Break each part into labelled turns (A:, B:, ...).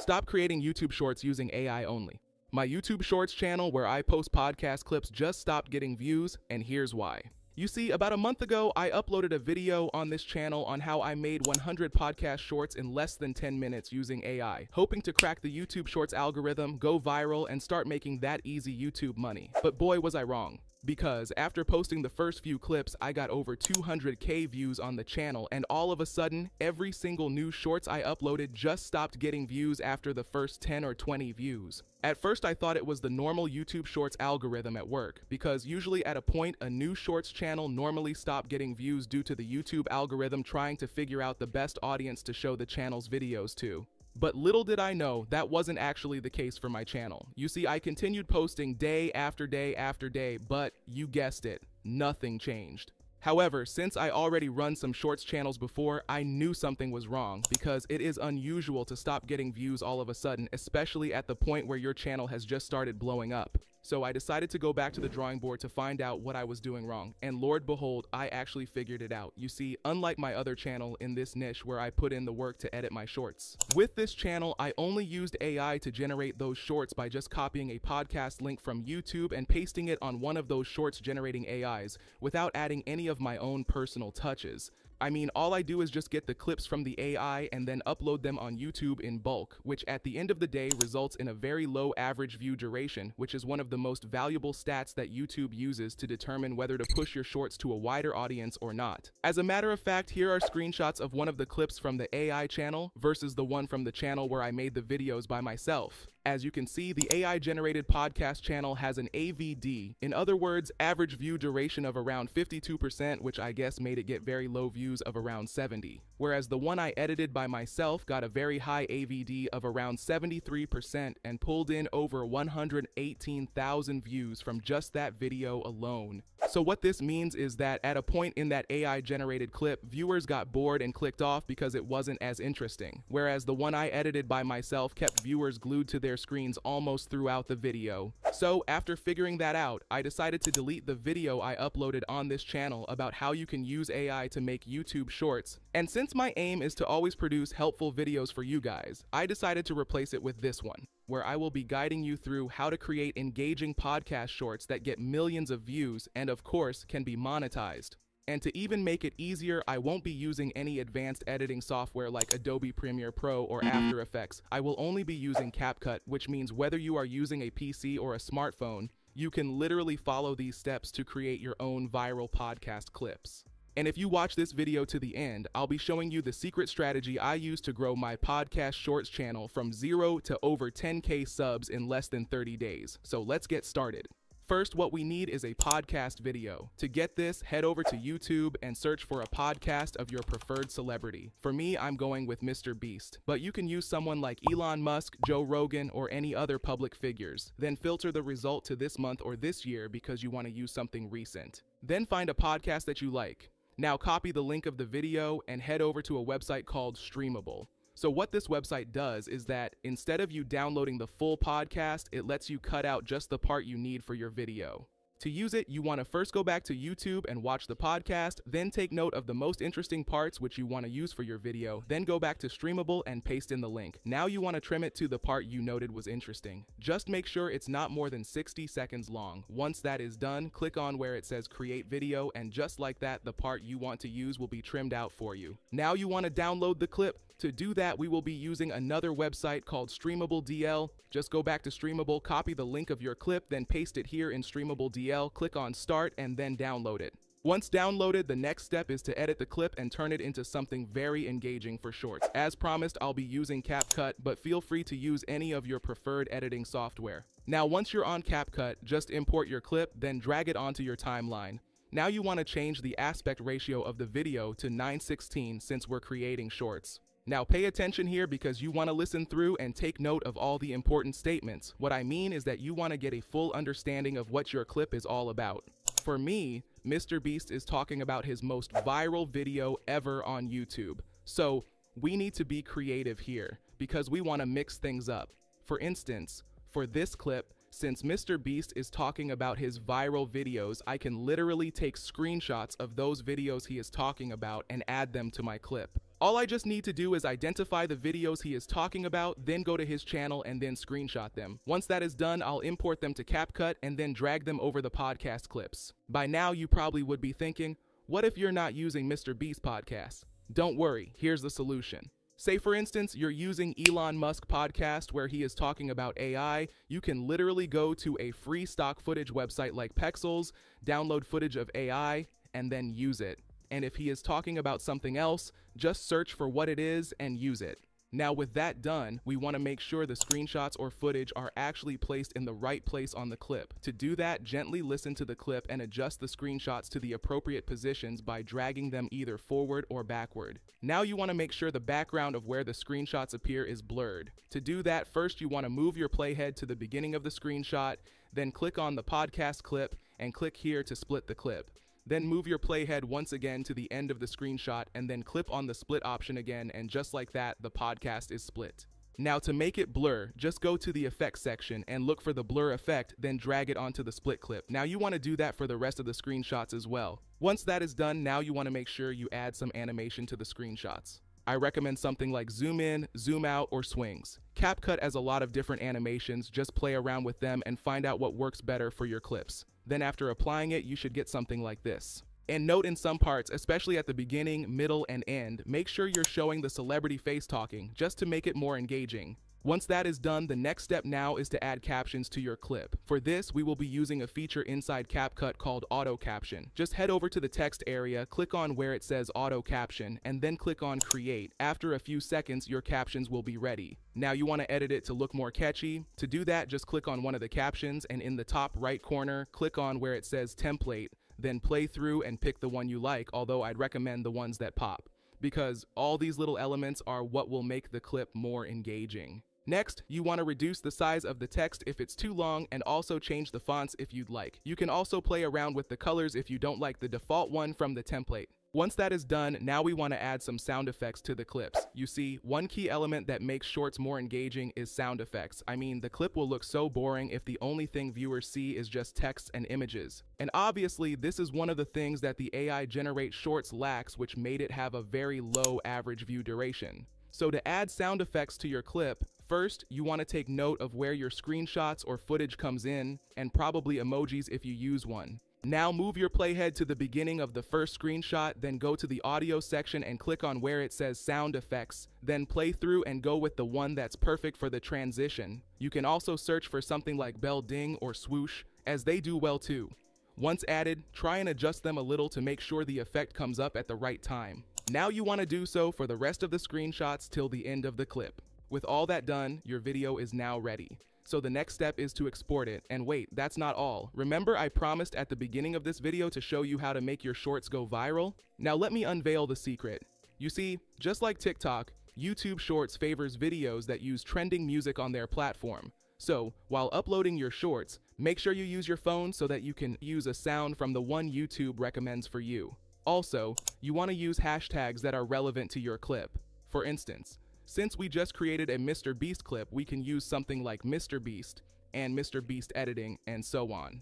A: Stop creating YouTube shorts using AI only. My YouTube Shorts channel where I post podcast clips just stopped getting views, and here's why. You see, about a month ago, I uploaded a video on this channel on how I made 100 podcast shorts in less than 10 minutes using AI, hoping to crack the YouTube Shorts algorithm, go viral, and start making that easy YouTube money. But boy, was I wrong. Because after posting the first few clips, I got over 200K views on the channel, and all of a sudden, every single new shorts I uploaded just stopped getting views after the first 10 or 20 views. At first, I thought it was the normal YouTube Shorts algorithm at work, because usually at a point, a new Shorts channel normally stopped getting views due to the YouTube algorithm trying to figure out the best audience to show the channel's videos to. But little did I know that wasn't actually the case for my channel. You see, I continued posting day after day after day, but you guessed it, nothing changed. However, since I already run some shorts channels before, I knew something was wrong because it is unusual to stop getting views all of a sudden, especially at the point where your channel has just started blowing up. So I decided to go back to the drawing board to find out what I was doing wrong, and Lord behold, I actually figured it out. You see, unlike my other channel in this niche where I put in the work to edit my shorts, with this channel, I only used AI to generate those shorts by just copying a podcast link from YouTube and pasting it on one of those shorts generating AIs without adding any of my own personal touches. I mean, all I do is just get the clips from the AI and then upload them on YouTube in bulk, which at the end of the day results in a very low average view duration, which is one of the most valuable stats that YouTube uses to determine whether to push your shorts to a wider audience or not. As a matter of fact, here are screenshots of one of the clips from the AI channel versus the one from the channel where I made the videos by myself. As you can see, the AI-generated podcast channel has an AVD, in other words, average view duration of around 52%, which I guess made it get very low views of around 70. Whereas the one I edited by myself got a very high AVD of around 73% and pulled in over 118,000 views from just that video alone. So what this means is that at a point in that AI-generated clip, viewers got bored and clicked off because it wasn't as interesting, whereas the one I edited by myself kept viewers glued to their screens almost throughout the video. So after figuring that out, I decided to delete the video I uploaded on this channel about how you can use AI to make YouTube shorts. And since my aim is to always produce helpful videos for you guys, I decided to replace it with this one, where I will be guiding you through how to create engaging podcast shorts that get millions of views and of course can be monetized. And to even make it easier, I won't be using any advanced editing software like Adobe Premiere Pro or After Effects. I will only be using CapCut, which means whether you are using a PC or a smartphone, you can literally follow these steps to create your own viral podcast clips. And if you watch this video to the end, I'll be showing you the secret strategy I use to grow my podcast shorts channel from 0 to over 10K subs in less than 30 days. So let's get started. First, what we need is a podcast video. To get this, head over to YouTube and search for a podcast of your preferred celebrity. For me, I'm going with Mr. Beast, but you can use someone like Elon Musk, Joe Rogan, or any other public figures. Then filter the result to this month or this year because you want to use something recent. Then find a podcast that you like. Now copy the link of the video and head over to a website called Streamable. So what this website does is that instead of you downloading the full podcast, it lets you cut out just the part you need for your video. To use it, you want to first go back to YouTube and watch the podcast, then take note of the most interesting parts which you want to use for your video, then go back to Streamable and paste in the link. Now you want to trim it to the part you noted was interesting. Just make sure it's not more than 60 seconds long. Once that is done, click on where it says Create Video, and just like that, the part you want to use will be trimmed out for you. Now you want to download the clip. To do that, we will be using another website called Streamable DL. Just go back to Streamable, copy the link of your clip, then paste it here in Streamable DL, click on Start, and then download it. Once downloaded, the next step is to edit the clip and turn it into something very engaging for shorts. As promised, I'll be using CapCut, but feel free to use any of your preferred editing software. Now, once you're on CapCut, just import your clip, then drag it onto your timeline. Now you want to change the aspect ratio of the video to 9:16 since we're creating shorts. Now pay attention here because you want to listen through and take note of all the important statements. What I mean is that you want to get a full understanding of what your clip is all about. For me, Mr. Beast is talking about his most viral video ever on YouTube. So we need to be creative here because we want to mix things up. For instance, for this clip, since Mr. Beast is talking about his viral videos, I can literally take screenshots of those videos he is talking about and add them to my clip. All I just need to do is identify the videos he is talking about, then go to his channel and then screenshot them. Once that is done, I'll import them to CapCut and then drag them over the podcast clips. By now, you probably would be thinking, what if you're not using Mr. Beast podcast? Don't worry, here's the solution. Say for instance, you're using Elon Musk podcast where he is talking about AI, you can literally go to a free stock footage website like Pexels, download footage of AI, and then use it. And if he is talking about something else, just search for what it is and use it. Now with that done, we want to make sure the screenshots or footage are actually placed in the right place on the clip. To do that, gently listen to the clip and adjust the screenshots to the appropriate positions by dragging them either forward or backward. Now you want to make sure the background of where the screenshots appear is blurred. To do that, first you want to move your playhead to the beginning of the screenshot, then click on the podcast clip and click here to split the clip. Then move your playhead once again to the end of the screenshot and then clip on the split option again, and just like that, the podcast is split. Now to make it blur, just go to the effects section and look for the blur effect, then drag it onto the split clip. Now you want to do that for the rest of the screenshots as well. Once that is done, now you want to make sure you add some animation to the screenshots. I recommend something like zoom in, zoom out, or swings. CapCut has a lot of different animations, just play around with them and find out what works better for your clips. Then after applying it, you should get something like this. And note in some parts, especially at the beginning, middle, and end, make sure you're showing the celebrity face talking, just to make it more engaging. Once that is done, the next step now is to add captions to your clip. For this, we will be using a feature inside CapCut called Auto Caption. Just head over to the text area, click on where it says Auto Caption, and then click on Create. After a few seconds, your captions will be ready. Now you want to edit it to look more catchy. To do that, just click on one of the captions, and in the top right corner, click on where it says Template, then play through and pick the one you like, although I'd recommend the ones that pop, because all these little elements are what will make the clip more engaging. Next, you want to reduce the size of the text if it's too long and also change the fonts if you'd like. You can also play around with the colors if you don't like the default one from the template. Once that is done, now we want to add some sound effects to the clips. You see, one key element that makes shorts more engaging is sound effects. I mean, the clip will look so boring if the only thing viewers see is just text and images. And obviously, this is one of the things that the AI generate shorts lacks, which made it have a very low average view duration. So to add sound effects to your clip, first, you want to take note of where your screenshots or footage comes in, and probably emojis if you use one. Now move your playhead to the beginning of the first screenshot, then go to the audio section and click on where it says sound effects, then play through and go with the one that's perfect for the transition. You can also search for something like bell ding or swoosh, as they do well too. Once added, try and adjust them a little to make sure the effect comes up at the right time. Now you want to do so for the rest of the screenshots till the end of the clip. With all that done, your video is now ready. So the next step is to export it. And wait, that's not all. Remember I promised at the beginning of this video to show you how to make your shorts go viral? Now let me unveil the secret. You see, just like TikTok, YouTube Shorts favors videos that use trending music on their platform. So, while uploading your shorts, make sure you use your phone so that you can use a sound from the one YouTube recommends for you. Also, you want to use hashtags that are relevant to your clip. For instance, since we just created a Mr. Beast clip, we can use something like Mr. Beast and Mr. Beast editing and so on.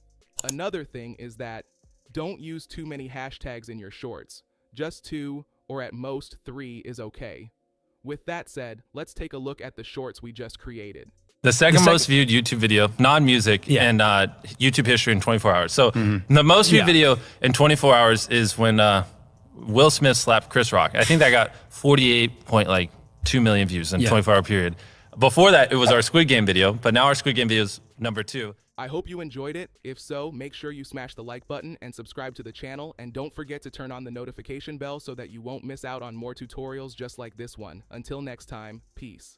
A: Another thing is that don't use too many hashtags in your shorts. Just 2 or at most 3 is okay. With that said, let's take a look at the shorts we just created.
B: The second most viewed YouTube video, non-music, and YouTube history in 24 hours. So the most viewed video in 24 hours is when Will Smith slapped Chris Rock. I think that got 48.2 million views in a 24-hour period. Before that, it was our Squid Game video, but now our Squid Game video is number 2.
A: I hope you enjoyed it. If so, make sure you smash the like button and subscribe to the channel, and don't forget to turn on the notification bell so that you won't miss out on more tutorials just like this one. Until next time, peace.